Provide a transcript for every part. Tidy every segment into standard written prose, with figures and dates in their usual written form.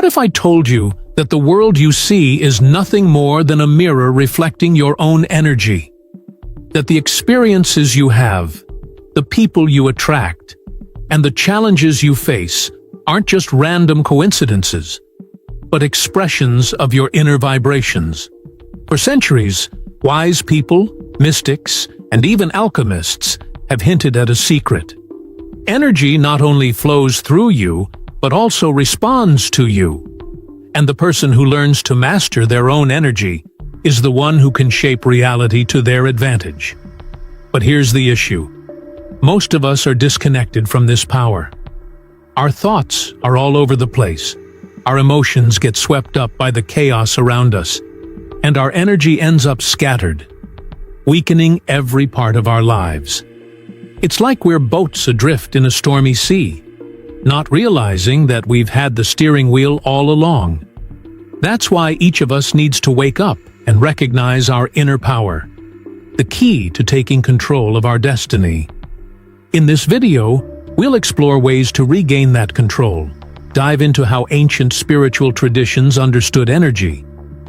if I told you that the world you see is nothing more than a mirror reflecting your own energy? That the experiences you have, the people you attract, and the challenges you face aren't just random coincidences, but expressions of your inner vibrations. For centuries, wise people, mystics, and even alchemists have hinted at a secret. Energy not only flows through you, but also responds to you. And the person who learns to master their own energy is the one who can shape reality to their advantage. But here's the issue. Most of us are disconnected from this power. Our thoughts are all over the place. Our emotions get swept up by the chaos around us, and our energy ends up scattered, weakening every part of our lives. It's like we're boats adrift in a stormy sea, not realizing that we've had the steering wheel all along. That's why each of us needs to wake up and recognize our inner power, the key to taking control of our destiny. In this video, we'll explore ways to regain that control, dive into how ancient spiritual traditions understood energy,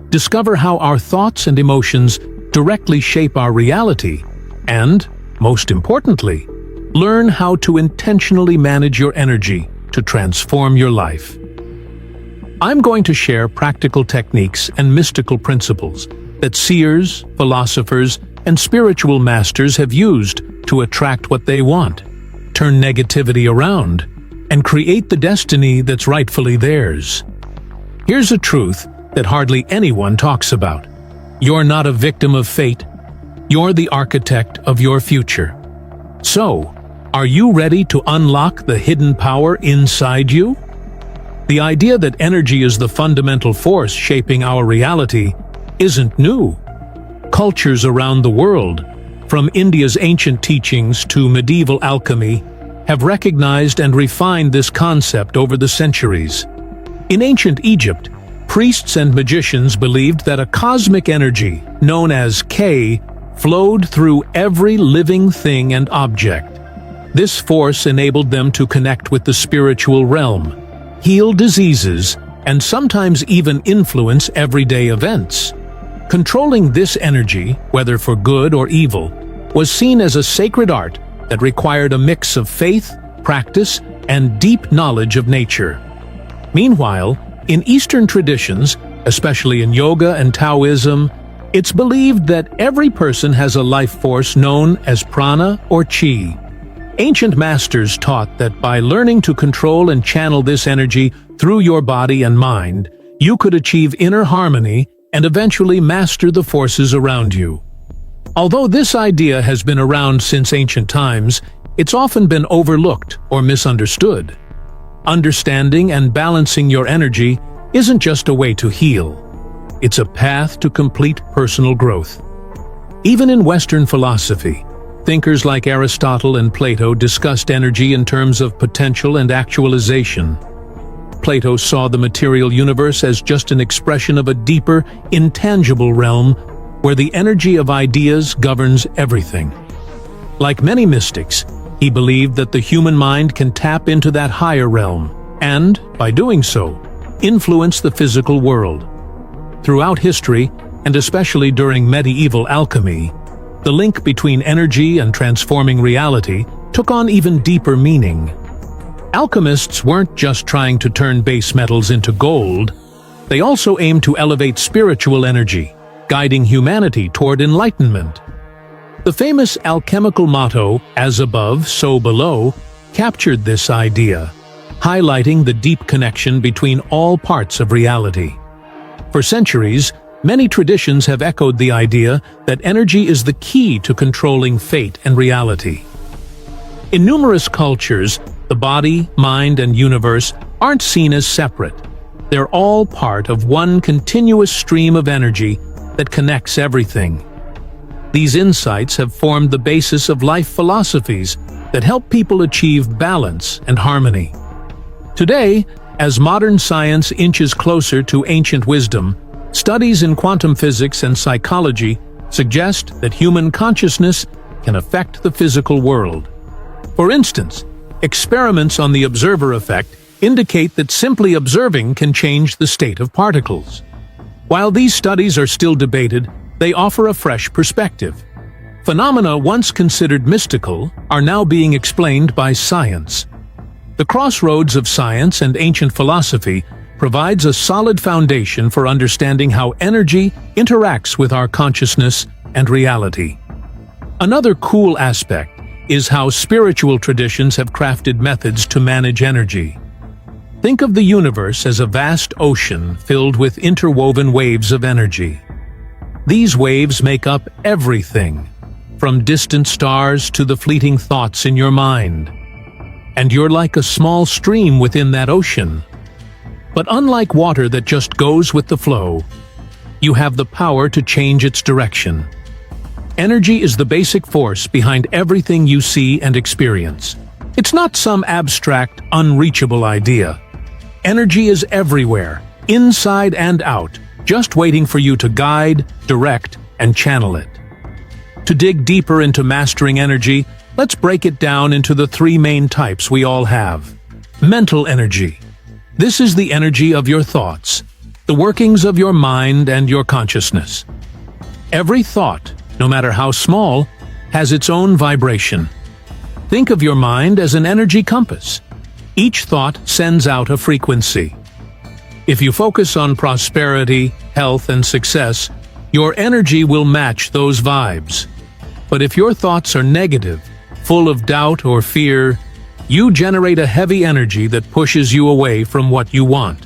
discover how our thoughts and emotions directly shape our reality, and, most importantly, learn how to intentionally manage your energy to transform your life. I'm going to share practical techniques and mystical principles that seers, philosophers, and spiritual masters have used to attract what they want, turn negativity around, and create the destiny that's rightfully theirs. Here's a truth that hardly anyone talks about. You're not a victim of fate. You're the architect of your future. So, are you ready to unlock the hidden power inside you? The idea that energy is the fundamental force shaping our reality isn't new. Cultures around the world, from India's ancient teachings to medieval alchemy, have recognized and refined this concept over the centuries. In ancient Egypt, priests and magicians believed that a cosmic energy, known as K, flowed through every living thing and object. This force enabled them to connect with the spiritual realm, heal diseases, and sometimes even influence everyday events. Controlling this energy, whether for good or evil, was seen as a sacred art that required a mix of faith, practice, and deep knowledge of nature. Meanwhile, in Eastern traditions, especially in yoga and Taoism, it's believed that every person has a life force known as prana or chi. Ancient masters taught that by learning to control and channel this energy through your body and mind, you could achieve inner harmony and eventually master the forces around you. Although this idea has been around since ancient times, it's often been overlooked or misunderstood. Understanding and balancing your energy isn't just a way to heal. It's a path to complete personal growth. Even in Western philosophy, thinkers like Aristotle and Plato discussed energy in terms of potential and actualization. Plato saw the material universe as just an expression of a deeper, intangible realm where the energy of ideas governs everything. Like many mystics, he believed that the human mind can tap into that higher realm and, by doing so, influence the physical world. Throughout history, and especially during medieval alchemy, the link between energy and transforming reality took on even deeper meaning. Alchemists weren't just trying to turn base metals into gold, they also aimed to elevate spiritual energy, guiding humanity toward enlightenment. The famous alchemical motto, "As above, so below," captured this idea, highlighting the deep connection between all parts of reality. For centuries, many traditions have echoed the idea that energy is the key to controlling fate and reality. In numerous cultures, the body, mind, and universe aren't seen as separate. They're all part of one continuous stream of energy that connects everything. These insights have formed the basis of life philosophies that help people achieve balance and harmony. Today, as modern science inches closer to ancient wisdom, studies in quantum physics and psychology suggest that human consciousness can affect the physical world. For instance, experiments on the observer effect indicate that simply observing can change the state of particles. While these studies are still debated, they offer a fresh perspective. Phenomena once considered mystical are now being explained by science. The crossroads of science and ancient philosophy provides a solid foundation for understanding how energy interacts with our consciousness and reality. Another cool aspect is how spiritual traditions have crafted methods to manage energy. Think of the universe as a vast ocean filled with interwoven waves of energy. These waves make up everything, from distant stars to the fleeting thoughts in your mind. And you're like a small stream within that ocean. But unlike water that just goes with the flow, you have the power to change its direction. Energy is the basic force behind everything you see and experience. It's not some abstract, unreachable idea. Energy is everywhere, inside and out, just waiting for you to guide, direct, and channel it. To dig deeper into mastering energy, let's break it down into the three main types we all have. Mental energy. This is the energy of your thoughts, the workings of your mind and your consciousness. Every thought, no matter how small, has its own vibration. Think of your mind as an energy compass. Each thought sends out a frequency. If you focus on prosperity, health, and success, your energy will match those vibes. But if your thoughts are negative, full of doubt or fear, you generate a heavy energy that pushes you away from what you want.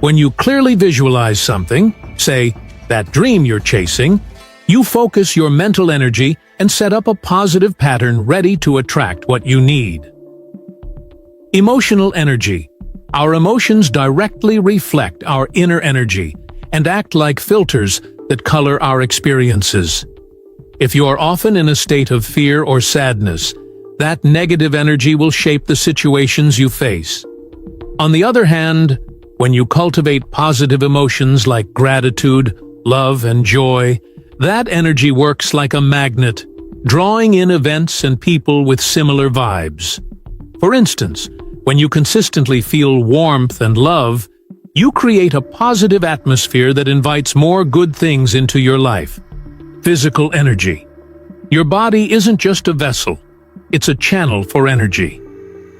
When you clearly visualize something, say, that dream you're chasing, you focus your mental energy and set up a positive pattern ready to attract what you need. Emotional energy. Our emotions directly reflect our inner energy and act like filters that color our experiences. If you are often in a state of fear or sadness, that negative energy will shape the situations you face. On the other hand, when you cultivate positive emotions like gratitude, love, and joy, that energy works like a magnet, drawing in events and people with similar vibes. For instance, when you consistently feel warmth and love, you create a positive atmosphere that invites more good things into your life. Physical energy. Your body isn't just a vessel, it's a channel for energy.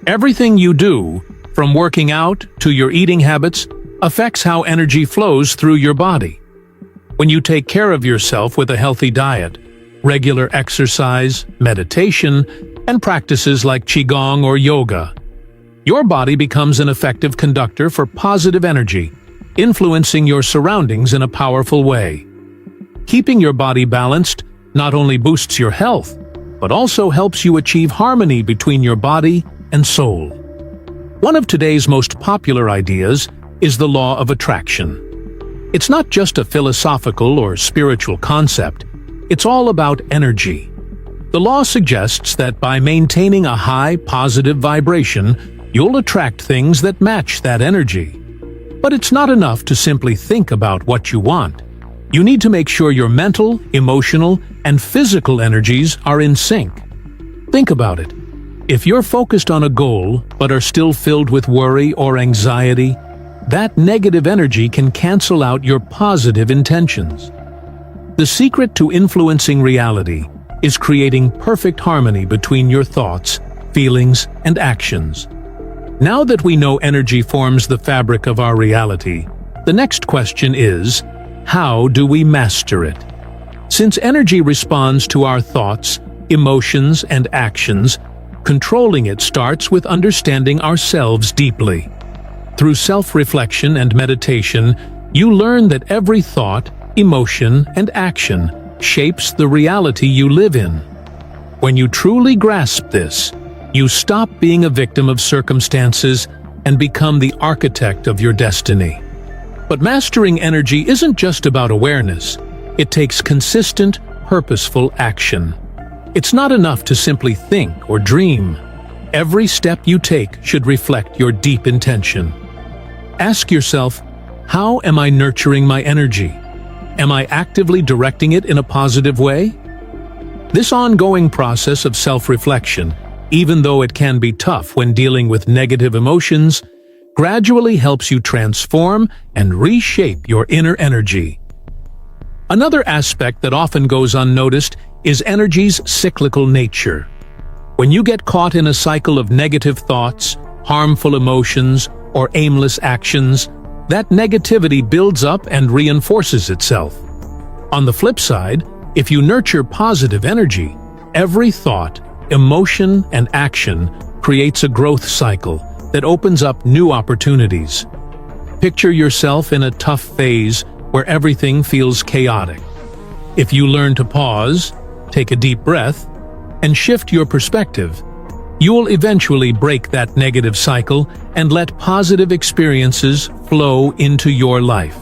Everything you do, from working out to your eating habits, affects how energy flows through your body. When you take care of yourself with a healthy diet, regular exercise, meditation, and practices like Qigong or yoga, your body becomes an effective conductor for positive energy, influencing your surroundings in a powerful way. Keeping your body balanced not only boosts your health, but also helps you achieve harmony between your body and soul. One of today's most popular ideas is the law of attraction. It's not just a philosophical or spiritual concept, it's all about energy. The law suggests that by maintaining a high, positive vibration, you'll attract things that match that energy. But it's not enough to simply think about what you want. You need to make sure your mental, emotional, and physical energies are in sync. Think about it. If you're focused on a goal but are still filled with worry or anxiety, that negative energy can cancel out your positive intentions. The secret to influencing reality is creating perfect harmony between your thoughts, feelings, and actions. Now that we know energy forms the fabric of our reality, the next question is, how do we master it? Since energy responds to our thoughts, emotions, and actions, controlling it starts with understanding ourselves deeply. Through self-reflection and meditation, you learn that every thought, emotion, and action shapes the reality you live in. When you truly grasp this, you stop being a victim of circumstances and become the architect of your destiny. But mastering energy isn't just about awareness. It takes consistent, purposeful action. It's not enough to simply think or dream. Every step you take should reflect your deep intention. Ask yourself, how am I nurturing my energy? Am I actively directing it in a positive way? This ongoing process of self-reflection, even though it can be tough when dealing with negative emotions, gradually helps you transform and reshape your inner energy. Another aspect that often goes unnoticed is energy's cyclical nature. When you get caught in a cycle of negative thoughts, harmful emotions, or aimless actions, that negativity builds up and reinforces itself. On the flip side, if you nurture positive energy, every thought, emotion, and action creates a growth cycle that opens up new opportunities. Picture yourself in a tough phase where everything feels chaotic. If you learn to pause, take a deep breath, and shift your perspective, you will eventually break that negative cycle and let positive experiences flow into your life.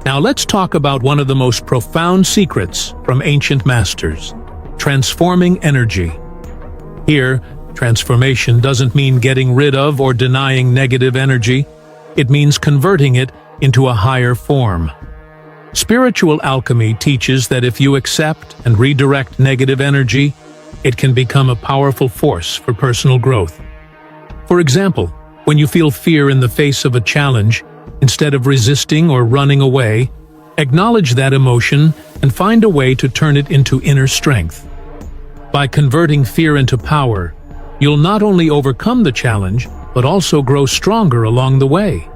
Now let's talk about one of the most profound secrets from ancient masters: transforming energy. Here, transformation doesn't mean getting rid of or denying negative energy. It means converting it into a higher form. Spiritual alchemy teaches that if you accept and redirect negative energy, it can become a powerful force for personal growth. For example, when you feel fear in the face of a challenge, instead of resisting or running away, acknowledge that emotion and find a way to turn it into inner strength. By converting fear into power, you'll not only overcome the challenge, but also grow stronger along the way.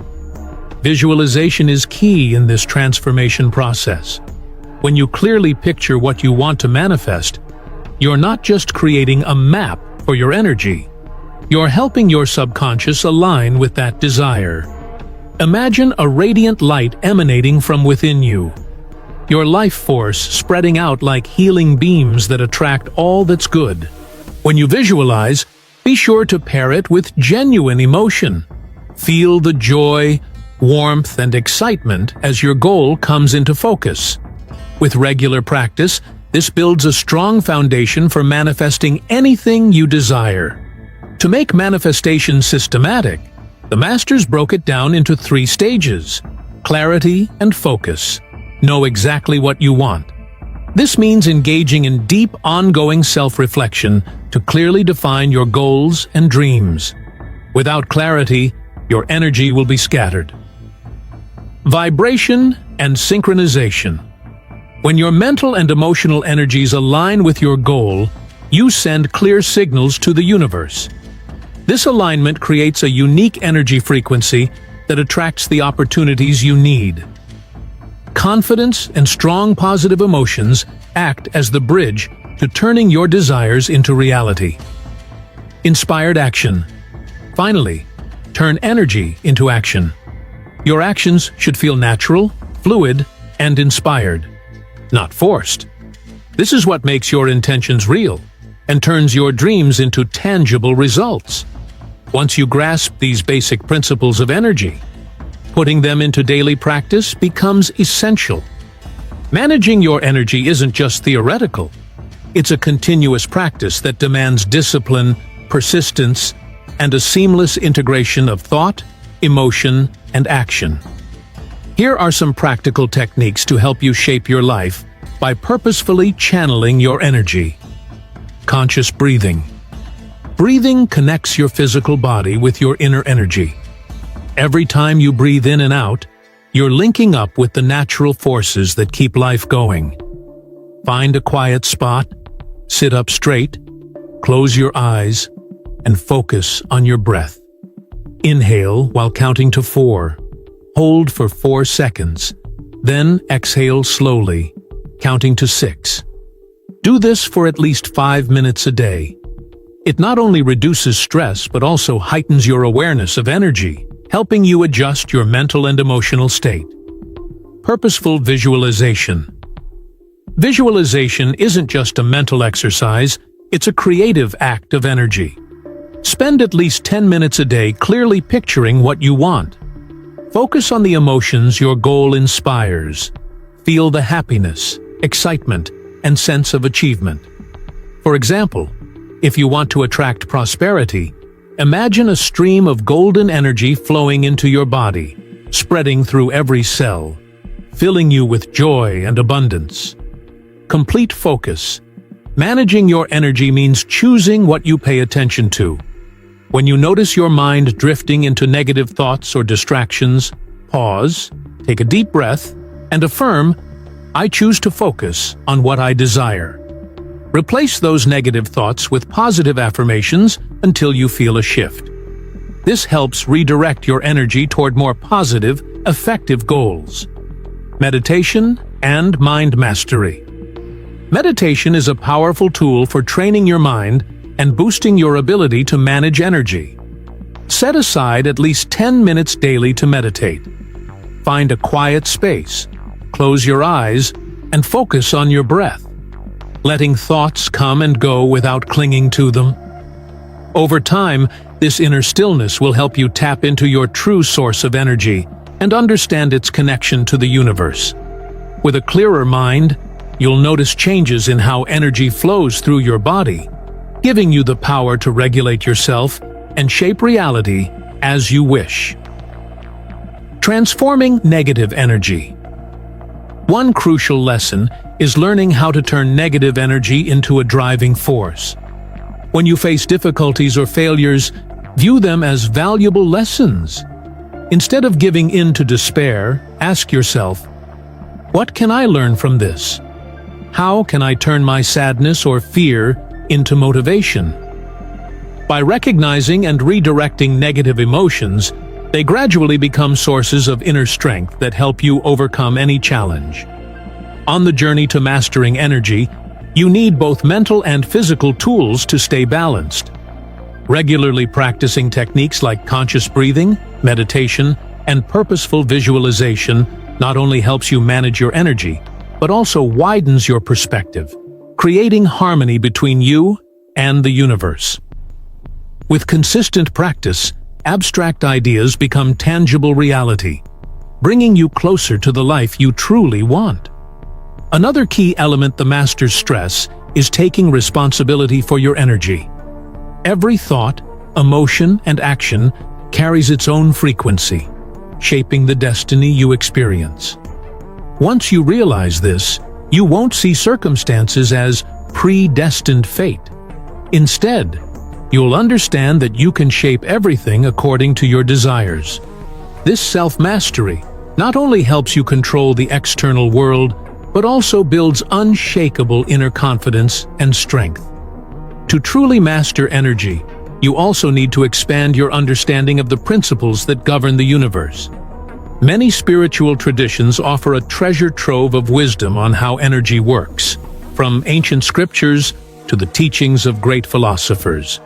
Visualization is key in this transformation process. When you clearly picture what you want to manifest, you're not just creating a map for your energy. You're helping your subconscious align with that desire. Imagine a radiant light emanating from within you, your life force spreading out like healing beams that attract all that's good. When you visualize, be sure to pair it with genuine emotion. Feel the joy, warmth, and excitement as your goal comes into focus. With regular practice, this builds a strong foundation for manifesting anything you desire. To make manifestation systematic, the masters broke it down into 3 stages: clarity and focus. Know exactly what you want. This means engaging in deep, ongoing self-reflection to clearly define your goals and dreams. Without clarity, your energy will be scattered. Vibration and synchronization. When your mental and emotional energies align with your goal, you send clear signals to the universe. This alignment creates a unique energy frequency that attracts the opportunities you need. Confidence and strong positive emotions act as the bridge to turning your desires into reality. Inspired action. Finally, turn energy into action. Your actions should feel natural, fluid, and inspired, not forced. This is what makes your intentions real and turns your dreams into tangible results. Once you grasp these basic principles of energy, putting them into daily practice becomes essential. Managing your energy isn't just theoretical. It's a continuous practice that demands discipline, persistence, and a seamless integration of thought, emotion, and action. Here are some practical techniques to help you shape your life by purposefully channeling your energy. Conscious breathing. Breathing connects your physical body with your inner energy. Every time you breathe in and out, you're linking up with the natural forces that keep life going. Find a quiet spot, sit up straight, close your eyes, and focus on your breath. Inhale while counting to 4. Hold for 4 seconds. Then exhale slowly, counting to 6. Do this for at least 5 minutes a day. It not only reduces stress but also heightens your awareness of energy, helping you adjust your mental and emotional state. Purposeful visualization. Visualization isn't just a mental exercise, it's a creative act of energy. Spend at least 10 minutes a day clearly picturing what you want. Focus on the emotions your goal inspires. Feel the happiness, excitement, and sense of achievement. For example, if you want to attract prosperity, imagine a stream of golden energy flowing into your body, spreading through every cell, filling you with joy and abundance. Complete focus. Managing your energy means choosing what you pay attention to. When you notice your mind drifting into negative thoughts or distractions, pause, take a deep breath, and affirm, "I choose to focus on what I desire." Replace those negative thoughts with positive affirmations until you feel a shift. This helps redirect your energy toward more positive, effective goals. Meditation and mind mastery. Meditation is a powerful tool for training your mind and boosting your ability to manage energy. Set aside at least 10 minutes daily to meditate. Find a quiet space, close your eyes, and focus on your breath, letting thoughts come and go without clinging to them. Over time, this inner stillness will help you tap into your true source of energy and understand its connection to the universe. With a clearer mind, you'll notice changes in how energy flows through your body, giving you the power to regulate yourself and shape reality as you wish. Transforming negative energy. One crucial lesson is learning how to turn negative energy into a driving force. When you face difficulties or failures, view them as valuable lessons. Instead of giving in to despair, ask yourself, "What can I learn from this? How can I turn my sadness or fear into motivation?" By recognizing and redirecting negative emotions, they gradually become sources of inner strength that help you overcome any challenge. On the journey to mastering energy, you need both mental and physical tools to stay balanced. Regularly practicing techniques like conscious breathing, meditation, and purposeful visualization not only helps you manage your energy, but also widens your perspective, creating harmony between you and the universe. With consistent practice, abstract ideas become tangible reality, bringing you closer to the life you truly want. Another key element the masters stress is taking responsibility for your energy. Every thought, emotion, and action carries its own frequency, shaping the destiny you experience. Once you realize this, you won't see circumstances as predestined fate. Instead, you'll understand that you can shape everything according to your desires. This self-mastery not only helps you control the external world, but also builds unshakable inner confidence and strength. To truly master energy, you also need to expand your understanding of the principles that govern the universe. Many spiritual traditions offer a treasure trove of wisdom on how energy works, from ancient scriptures to the teachings of great philosophers.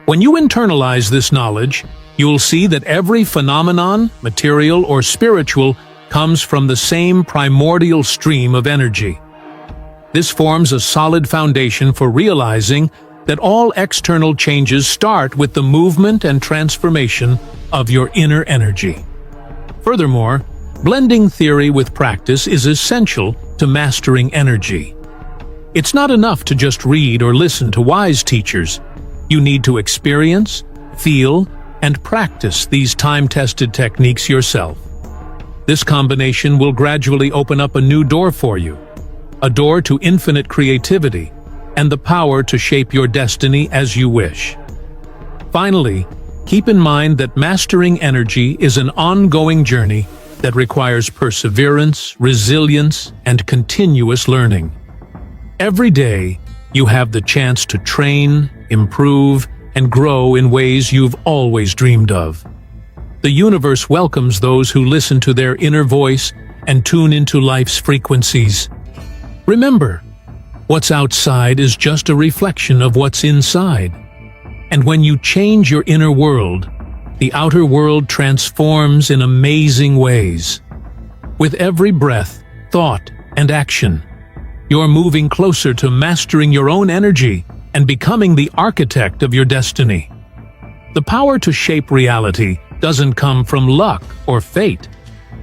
When you internalize this knowledge, you'll see that every phenomenon, material or spiritual, comes from the same primordial stream of energy. This forms a solid foundation for realizing that all external changes start with the movement and transformation of your inner energy. Furthermore, blending theory with practice is essential to mastering energy. It's not enough to just read or listen to wise teachers. You need to experience, feel, and practice these time-tested techniques yourself. This combination will gradually open up a new door for you, a door to infinite creativity and the power to shape your destiny as you wish. Finally, keep in mind that mastering energy is an ongoing journey that requires perseverance, resilience, and continuous learning. Every day, you have the chance to train, improve, and grow in ways you've always dreamed of. The universe welcomes those who listen to their inner voice and tune into life's frequencies. Remember, what's outside is just a reflection of what's inside. And when you change your inner world, the outer world transforms in amazing ways. With every breath, thought, and action, you're moving closer to mastering your own energy and becoming the architect of your destiny. The power to shape reality doesn't come from luck or fate.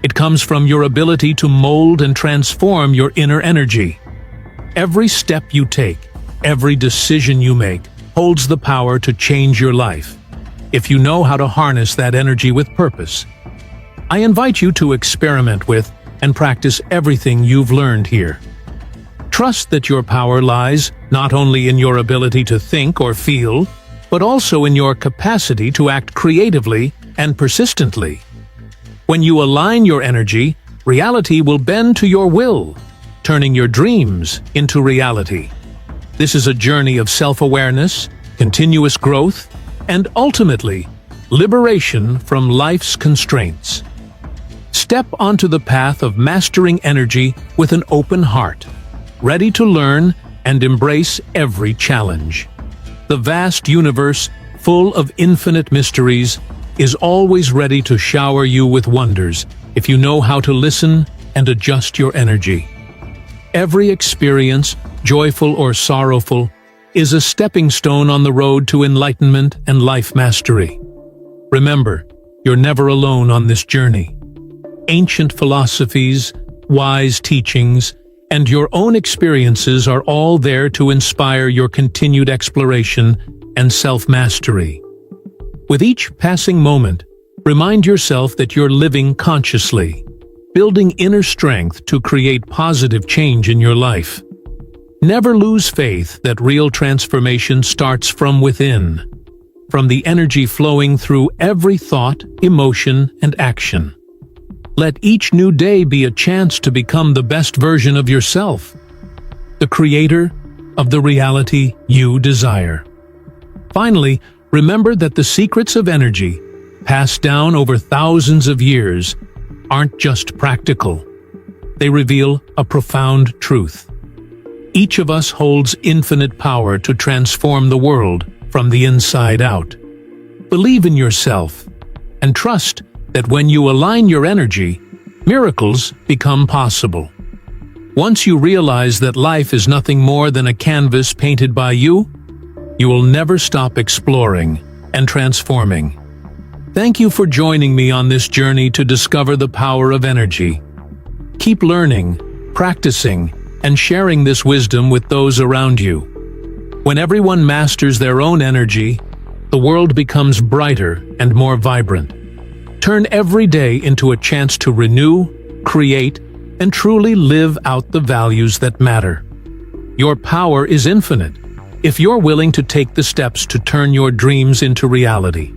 It comes from your ability to mold and transform your inner energy. Every step you take, every decision you make, holds the power to change your life, if you know how to harness that energy with purpose. I invite you to experiment with and practice everything you've learned here. Trust that your power lies not only in your ability to think or feel, but also in your capacity to act creatively and persistently. When you align your energy, reality will bend to your will, turning your dreams into reality. This is a journey of self-awareness, continuous growth, and ultimately, liberation from life's constraints. Step onto the path of mastering energy with an open heart, ready to learn and embrace every challenge. The vast universe, full of infinite mysteries, is always ready to shower you with wonders if you know how to listen and adjust your energy. Every experience, joyful or sorrowful, is a stepping stone on the road to enlightenment and life mastery. Remember, you're never alone on this journey. Ancient philosophies, wise teachings, and your own experiences are all there to inspire your continued exploration and self-mastery. With each passing moment, remind yourself that you're living consciously, building inner strength to create positive change in your life. Never lose faith that real transformation starts from within, from the energy flowing through every thought, emotion, and action. Let each new day be a chance to become the best version of yourself, the creator of the reality you desire. Finally, remember that the secrets of energy, passed down over thousands of years, aren't just practical. They reveal a profound truth. Each of us holds infinite power to transform the world from the inside out. Believe in yourself and trust that when you align your energy, miracles become possible. Once you realize that life is nothing more than a canvas painted by you, you will never stop exploring and transforming. Thank you for joining me on this journey to discover the power of energy. Keep learning, practicing, and sharing this wisdom with those around you. When everyone masters their own energy, the world becomes brighter and more vibrant. Turn every day into a chance to renew, create, and truly live out the values that matter. Your power is infinite if you're willing to take the steps to turn your dreams into reality.